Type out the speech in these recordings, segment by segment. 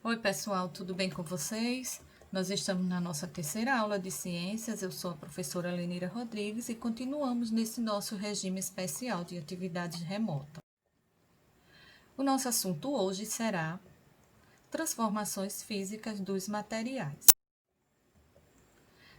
Oi, pessoal, tudo bem com vocês? Nós estamos na nossa terceira aula de ciências. Eu sou a professora Lenira Rodrigues e continuamos nesse nosso regime especial de atividades remotas. O nosso assunto hoje será transformações físicas dos materiais.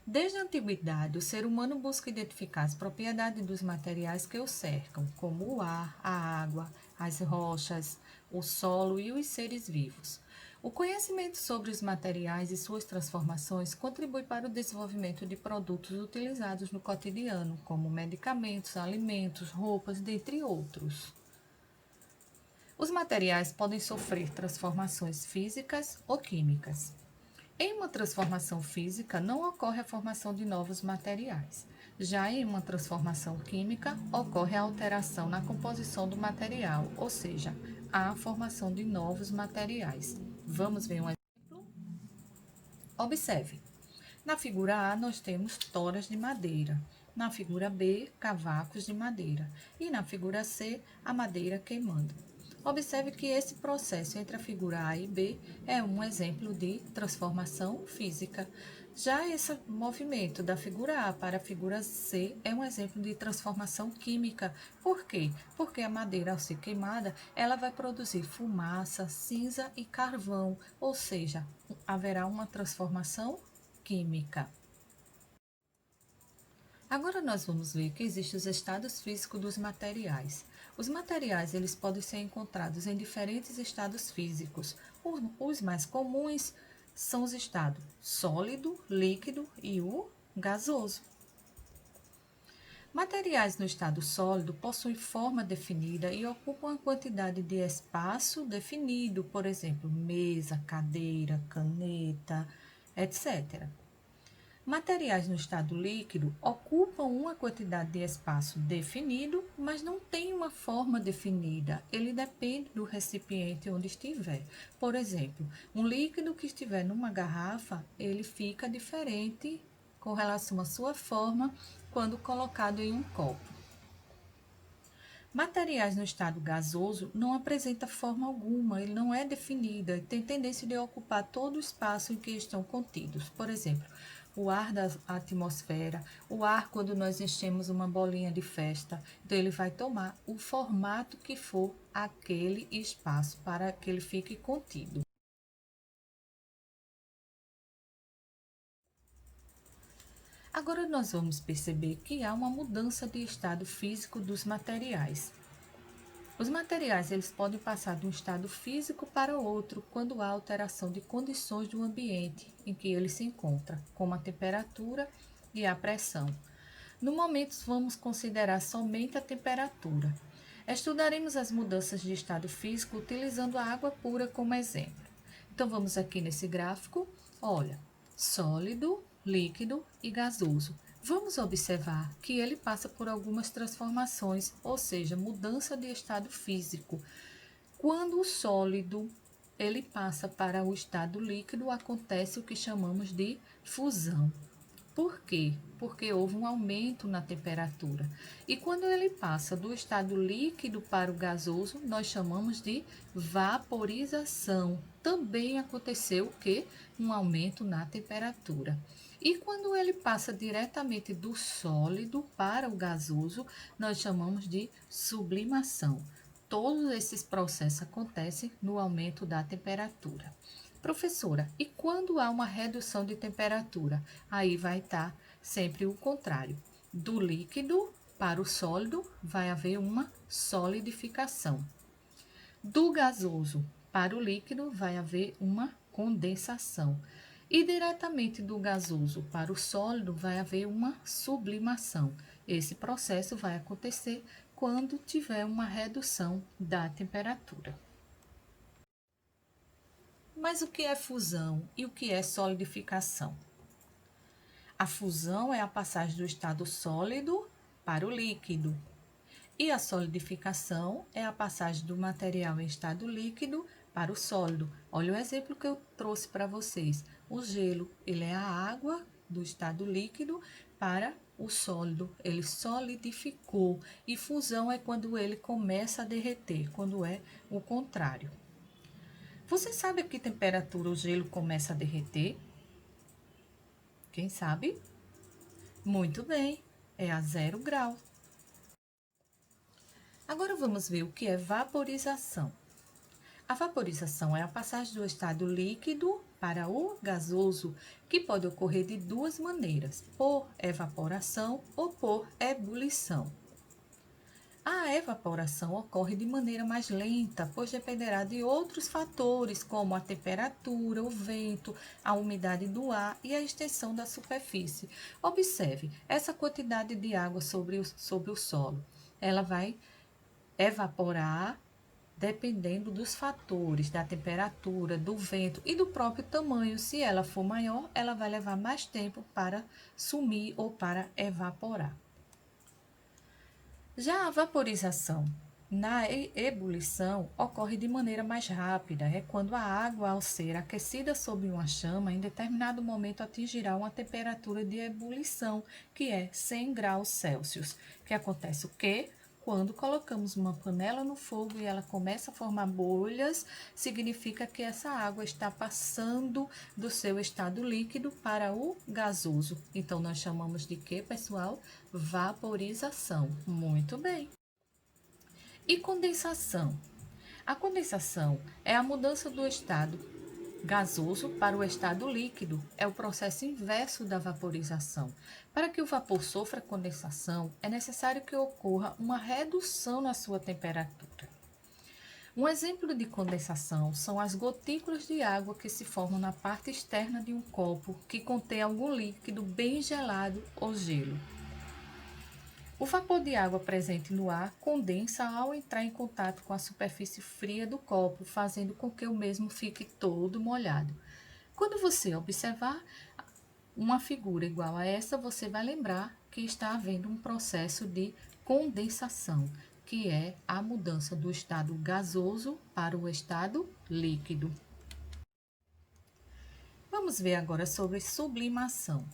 Desde a antiguidade, o ser humano busca identificar as propriedades dos materiais que o cercam, como o ar, a água, as rochas, o solo e os seres vivos. O conhecimento sobre os materiais e suas transformações contribui para o desenvolvimento de produtos utilizados no cotidiano, como medicamentos, alimentos, roupas, dentre outros. Os materiais podem sofrer transformações físicas ou químicas. Em uma transformação física, não ocorre a formação de novos materiais. Já em uma transformação química, ocorre a alteração na composição do material, ou seja, a formação de novos materiais. Vamos ver um exemplo? Observe. Na figura A, nós temos toras de madeira. Na figura B, cavacos de madeira. E na figura C, a madeira queimando. Observe que esse processo entre a figura A e B é um exemplo de transformação física. Já esse movimento da figura A para a figura C é um exemplo de transformação química. Por quê? Porque a madeira, ao ser queimada, ela vai produzir fumaça, cinza e carvão, ou seja, haverá uma transformação química. Agora nós vamos ver que existem os estados físicos dos materiais. Os materiais eles podem ser encontrados em diferentes estados físicos. Os mais comuns são os estados sólido, líquido e o gasoso. Materiais no estado sólido possuem forma definida e ocupam uma quantidade de espaço definido, por exemplo, mesa, cadeira, caneta, etc. Materiais no estado líquido ocupam uma quantidade de espaço definido, mas não têm uma forma definida. Ele depende do recipiente onde estiver. Por exemplo, um líquido que estiver numa garrafa, ele fica diferente com relação à sua forma quando colocado em um copo. Materiais no estado gasoso não apresenta forma alguma, ele não é definido, tem tendência de ocupar todo o espaço em que estão contidos. Por exemplo, o ar da atmosfera, o ar quando nós enchemos uma bolinha de festa, então ele vai tomar o formato que for aquele espaço para que ele fique contido. Agora nós vamos perceber que há uma mudança de estado físico dos materiais. Os materiais eles podem passar de um estado físico para outro quando há alteração de condições do ambiente em que ele se encontra, como a temperatura e a pressão. No momento, vamos considerar somente a temperatura. Estudaremos as mudanças de estado físico utilizando a água pura como exemplo. Então, vamos aqui nesse gráfico. Olha, sólido, líquido e gasoso. Vamos observar que ele passa por algumas transformações, ou seja, mudança de estado físico. Quando o sólido ele passa para o estado líquido, acontece o que chamamos de fusão. Por quê? Porque houve um aumento na temperatura. E quando ele passa do estado líquido para o gasoso, nós chamamos de vaporização. Também aconteceu o quê? Um aumento na temperatura. E quando ele passa diretamente do sólido para o gasoso, nós chamamos de sublimação. Todos esses processos acontecem no aumento da temperatura. Professora, e quando há uma redução de temperatura? Aí vai estar sempre o contrário. Do líquido para o sólido vai haver uma solidificação. Do gasoso para o líquido vai haver uma condensação. E diretamente do gasoso para o sólido vai haver uma sublimação. Esse processo vai acontecer quando tiver uma redução da temperatura. Mas o que é fusão e o que é solidificação? A fusão é a passagem do estado sólido para o líquido. E a solidificação é a passagem do material em estado líquido para o sólido. Olha o exemplo que eu trouxe para vocês. O gelo, ele é a água do estado líquido para o sólido. Ele solidificou. E fusão é quando ele começa a derreter, quando é o contrário. Você sabe a que temperatura o gelo começa a derreter? Quem sabe? Muito bem, é a 0 grau. Agora vamos ver o que é vaporização. A vaporização é a passagem do estado líquido para o gasoso, que pode ocorrer de duas maneiras, por evaporação ou por ebulição. A evaporação ocorre de maneira mais lenta, pois dependerá de outros fatores, como a temperatura, o vento, a umidade do ar e a extensão da superfície. Observe essa quantidade de água sobre o solo. Ela vai evaporar dependendo dos fatores, da temperatura, do vento e do próprio tamanho. Se ela for maior, ela vai levar mais tempo para sumir ou para evaporar. Já a vaporização na ebulição ocorre de maneira mais rápida. É quando a água, ao ser aquecida sob uma chama, em determinado momento atingirá uma temperatura de ebulição, que é 100 graus Celsius. Que acontece o quê? Quando colocamos uma panela no fogo e ela começa a formar bolhas, significa que essa água está passando do seu estado líquido para o gasoso. Então, nós chamamos de quê, pessoal? Vaporização. Muito bem. E condensação? A condensação é a mudança do estado gasoso para o estado líquido, é o processo inverso da vaporização. Para que o vapor sofra condensação, é necessário que ocorra uma redução na sua temperatura. Um exemplo de condensação são as gotículas de água que se formam na parte externa de um copo que contém algum líquido bem gelado ou gelo. O vapor de água presente no ar condensa ao entrar em contato com a superfície fria do copo, fazendo com que o mesmo fique todo molhado. Quando você observar uma figura igual a essa, você vai lembrar que está havendo um processo de condensação, que é a mudança do estado gasoso para o estado líquido. Vamos ver agora sobre sublimação.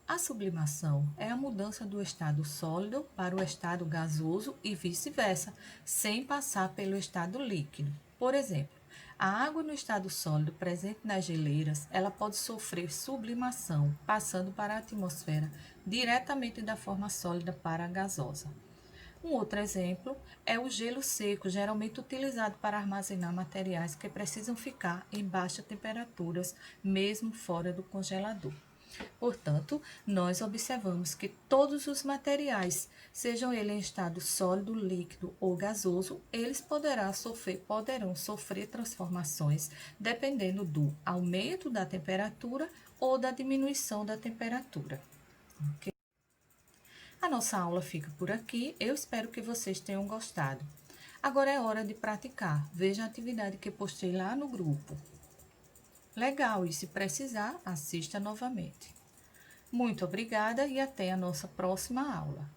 A sublimação é a mudança do estado sólido para o estado gasoso e vice-versa, sem passar pelo estado líquido. Por exemplo, a água no estado sólido presente nas geleiras, ela pode sofrer sublimação, passando para a atmosfera diretamente da forma sólida para a gasosa. Um outro exemplo é o gelo seco, geralmente utilizado para armazenar materiais que precisam ficar em baixas temperaturas, mesmo fora do congelador. Portanto, nós observamos que todos os materiais, sejam eles em estado sólido, líquido ou gasoso, eles poderão sofrer transformações dependendo do aumento da temperatura ou da diminuição da temperatura. Okay? A nossa aula fica por aqui. Eu espero que vocês tenham gostado. Agora é hora de praticar. Veja a atividade que postei lá no grupo. Legal, e se precisar, assista novamente. Muito obrigada e até a nossa próxima aula.